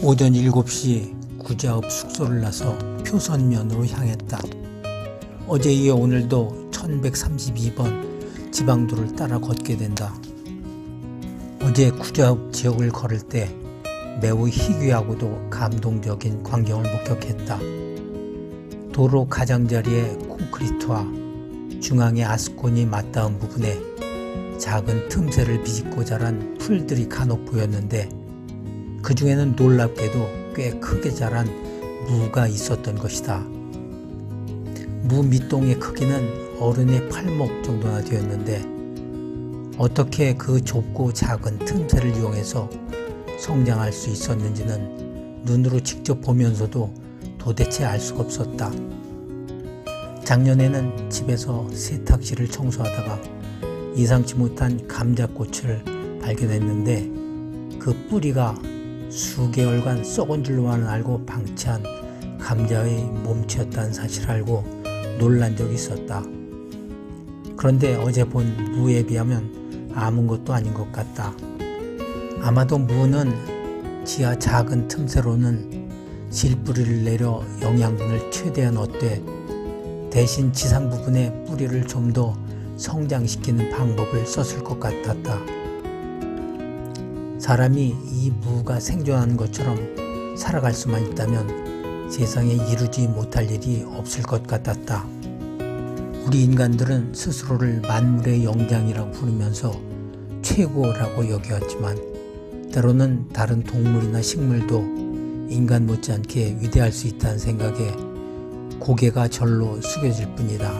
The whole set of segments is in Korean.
오전 7시 구좌읍 숙소를 나서 표선면으로 향했다. 어제 이어 오늘도 1132번 지방도를 따라 걷게 된다. 어제 구좌읍 지역을 걸을 때 매우 희귀하고도 감동적인 광경을 목격했다. 도로 가장자리에 콘크리트와 중앙에 아스콘이 맞닿은 부분에 작은 틈새를 비집고 자란 풀들이 간혹 보였는데 그 중에는 놀랍게도 꽤 크게 자란 무가 있었던 것이다. 무 밑동의 크기는 어른의 팔목 정도나 되었는데 어떻게 그 좁고 작은 틈새를 이용해서 성장할 수 있었는지는 눈으로 직접 보면서도 도대체 알 수가 없었다. 작년에는 집에서 세탁실을 청소하다가 예상치 못한 감자꽃을 발견했는데 그 뿌리가 수개월간 썩은 줄로만 알고 방치한 감자의 몸체였다는 사실을 알고 놀란 적이 있었다. 그런데 어제 본 무에 비하면 아무것도 아닌 것 같다. 아마도 무는 지하 작은 틈새로는 실뿌리를 내려 영양분을 최대한 얻되 대신 지상 부분의 뿌리를 좀 더 성장시키는 방법을 썼을 것 같았다. 사람이 이 무가 생존하는 것처럼 살아갈 수만 있다면 세상에 이루지 못할 일이 없을 것 같았다. 우리 인간들은 스스로를 만물의 영장이라고 부르면서 최고라고 여겨왔지만 때로는 다른 동물이나 식물도 인간 못지않게 위대할 수 있다는 생각에 고개가 절로 숙여질 뿐이다.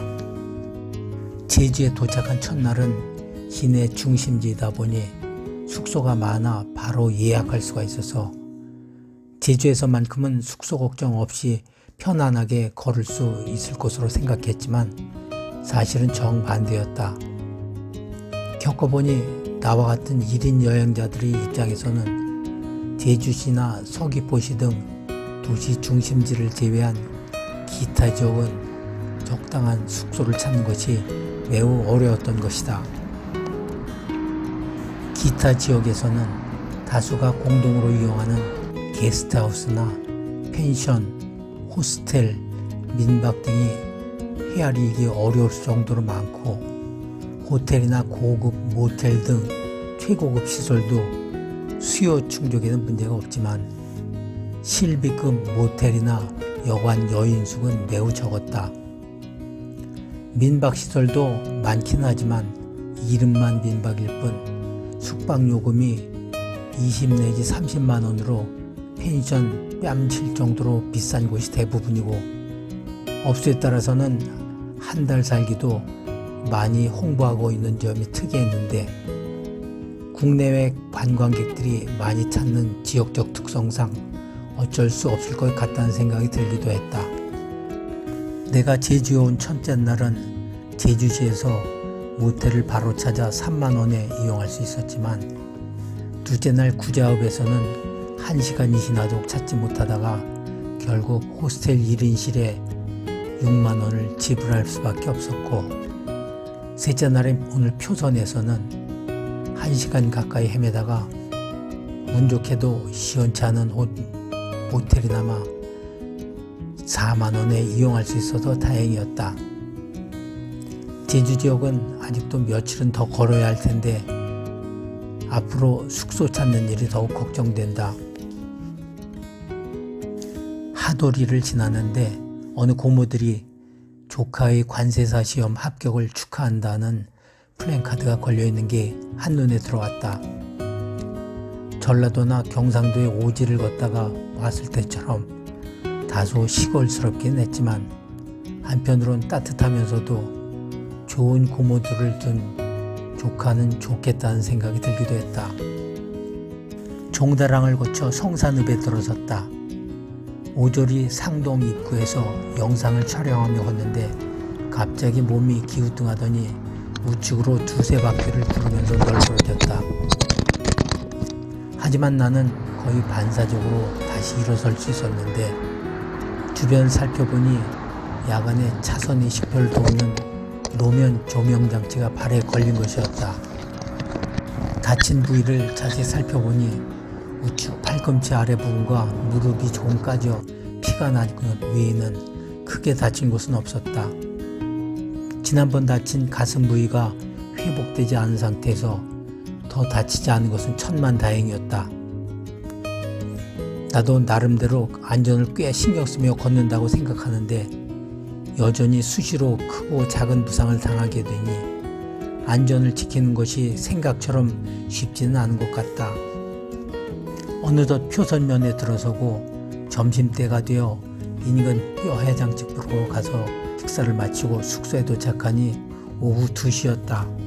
제주에 도착한 첫날은 시내 중심지이다 보니 숙소가 많아 바로 예약할 수가 있어서 제주에서만큼은 숙소 걱정 없이 편안하게 걸을 수 있을 것으로 생각했지만 사실은 정반대였다. 겪어보니 나와 같은 1인 여행자들의 입장에서는 제주시나 서귀포시 등 도시 중심지를 제외한 기타 지역은 적당한 숙소를 찾는 것이 매우 어려웠던 것이다. 기타 지역에서는 다수가 공동으로 이용하는 게스트하우스나 펜션, 호스텔, 민박 등이 헤아리기 어려울 정도로 많고 호텔이나 고급 모텔 등 최고급 시설도 수요 충족에는 문제가 없지만 실비급 모텔이나 여관 여인숙은 매우 적었다. 민박 시설도 많긴 하지만 이름만 민박일 뿐 숙박 요금이 20 내지 30만 원으로 펜션 뺨칠 정도로 비싼 곳이 대부분이고 업소에 따라서는 한 달 살기도 많이 홍보하고 있는 점이 특이했는데 국내외 관광객들이 많이 찾는 지역적 특성상 어쩔 수 없을 것 같다는 생각이 들기도 했다. 내가 제주에 온 첫째 날은 제주시에서 모텔을 바로 찾아 3만 원에 이용할 수 있었지만 둘째 날 구좌읍에서는 1시간이 지나도록 찾지 못하다가 결국 호스텔 1인실에 6만 원을 지불할 수밖에 없었고 셋째 날인 오늘 표선에서는 1시간 가까이 헤매다가 운 좋게도 시원치 않은 모텔이나마 4만 원에 이용할 수 있어서 다행이었다. 제주 지역은 아직도 며칠은 더 걸어야 할 텐데 앞으로 숙소 찾는 일이 더욱 걱정된다. 하도리를 지나는데 어느 고모들이 조카의 관세사 시험 합격을 축하한다는 플랜카드가 걸려있는 게 한눈에 들어왔다. 전라도나 경상도의 오지를 걷다가 왔을 때처럼 다소 시골스럽긴 했지만 한편으론 따뜻하면서도 좋은 고모들을 둔 조카는 좋겠다는 생각이 들기도 했다. 종다랑을 거쳐 성산읍에 들어섰다. 오조리 상동 입구에서 영상을 촬영하며 걷는데 갑자기 몸이 기우뚱하더니 우측으로 두세 바퀴를 구르면서 널브러졌다. 하지만 나는 거의 반사적으로 다시 일어설 수 있었는데 주변 살펴보니 야간에 차선 이식표를 돕는 노면 조명장치가 발에 걸린 것이었다. 다친 부위를 자세히 살펴보니 우측 팔꿈치 아래 부분과 무릎이 조금 까져 피가 나는 것 외에는 크게 다친 곳은 없었다. 지난번 다친 가슴 부위가 회복되지 않은 상태에서 더 다치지 않은 것은 천만다행이었다. 나도 나름대로 안전을 꽤 신경 쓰며 걷는다고 생각하는데 여전히 수시로 크고 작은 부상을 당하게 되니 안전을 지키는 것이 생각처럼 쉽지는 않은 것 같다. 어느덧 표선면에 들어서고 점심때가 되어 인근 뼈 해장집으로 가서 식사를 마치고 숙소에 도착하니 오후 2시였다.